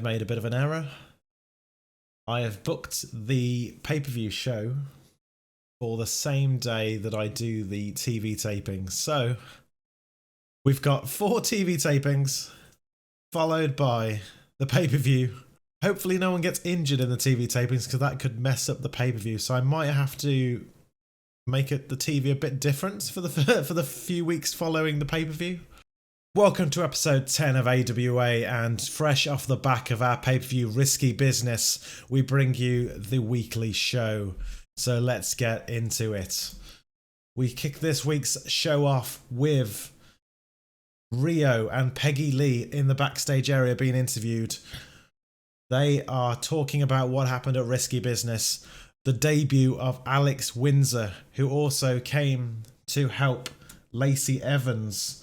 have made a bit of an error. I have booked the pay-per-view show for the same day that I do the TV tapings. So we've got 4 TV tapings followed by the pay-per-view. Hopefully no one gets injured in the TV tapings because that could mess up the pay-per-view. So I might have to make it the TV a bit different for the few weeks following the pay-per-view. Welcome to episode 10 of AWA, and fresh off the back of our pay-per-view Risky Business, we bring you the weekly show. So let's get into it. We kick this week's show off with Rhio and Peggie Lee in the backstage area being interviewed. They are talking about what happened at Risky Business, the debut of Alex Windsor, who also came to help Lacey Evans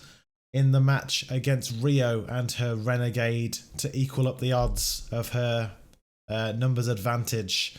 in the match against Rhio and her Renegade to equal up the odds of her numbers advantage.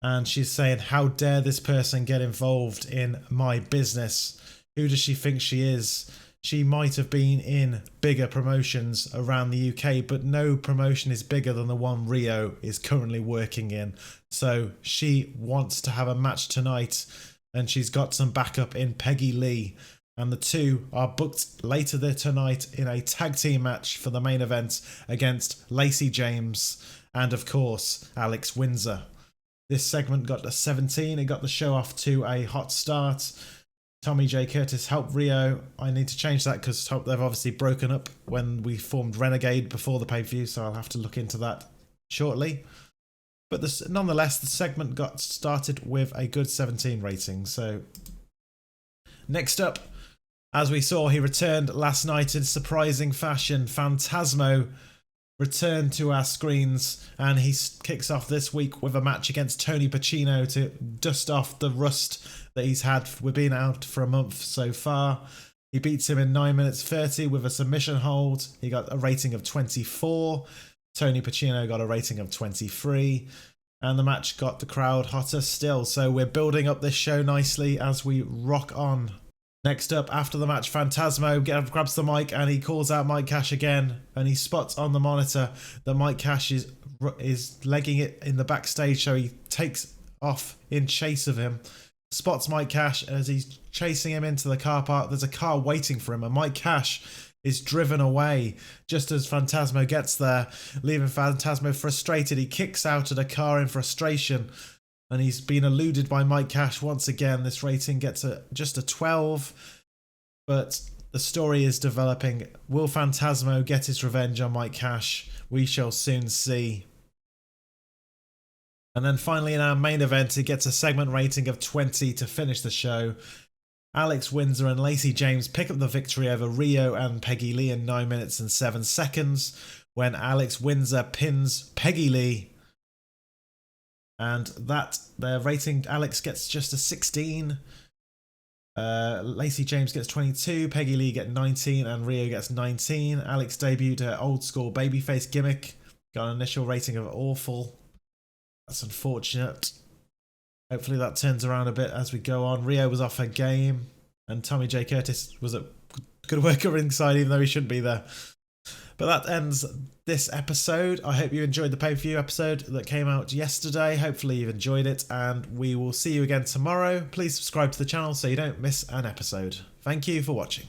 And she's saying, how dare this person get involved in my business? Who does she think she is? She might have been in bigger promotions around the UK, but no promotion is bigger than the one Rhio is currently working in. So she wants to have a match tonight, and she's got some backup in Peggie Lee. And the two are booked later tonight in a tag team match for the main event against Lacey James and, of course, Alex Windsor. This segment got a 17. It got the show off to a hot start. Tommy J. Curtis helped Rhio. I need to change that because they've obviously broken up when we formed Renegade before the pay-per-view, so I'll have to look into that shortly. But nonetheless, the segment got started with a good 17 rating. So next up, as we saw, he returned last night in surprising fashion. Phantasmo returned to our screens, and he kicks off this week with a match against Tony Pacino to dust off the rust that he's had. We've been out for a month so far. He beats him in 9 minutes 30 with a submission hold. He got a rating of 24. Tony Pacino got a rating of 23. And the match got the crowd hotter still. So we're building up this show nicely as we rock on. Next up, after the match, Phantasmo grabs the mic and he calls out Mike Cash again, and he spots on the monitor that Mike Cash is legging it in the backstage, so he takes off in chase of him, spots Mike Cash as he's chasing him into the car park. There's a car waiting for him, and Mike Cash is driven away just as Phantasmo gets there, leaving Phantasmo frustrated. He kicks out of the car in frustration, and he's been eluded by Mike Cash once again. This rating gets just a 12. But the story is developing. Will Phantasmo get his revenge on Mike Cash? We shall soon see. And then finally in our main event, it gets a segment rating of 20 to finish the show. Alex Windsor and Lacey James pick up the victory over Rhio and Peggie Lee in 9 minutes and 7 seconds when Alex Windsor pins Peggie Lee. And that, their rating, Alex gets just a 16. Lacey James gets 22. Peggie Lee gets 19. And Rhio gets 19. Alex debuted her old school babyface gimmick. Got an initial rating of awful. That's unfortunate. Hopefully that turns around a bit as we go on. Rhio was off her game. And Tommy J. Curtis was a good worker ringside, even though he shouldn't be there. But that ends this episode. I hope you enjoyed the pay-per-view episode that came out yesterday. Hopefully you've enjoyed it, and we will see you again tomorrow. Please subscribe to the channel so you don't miss an episode. Thank you for watching.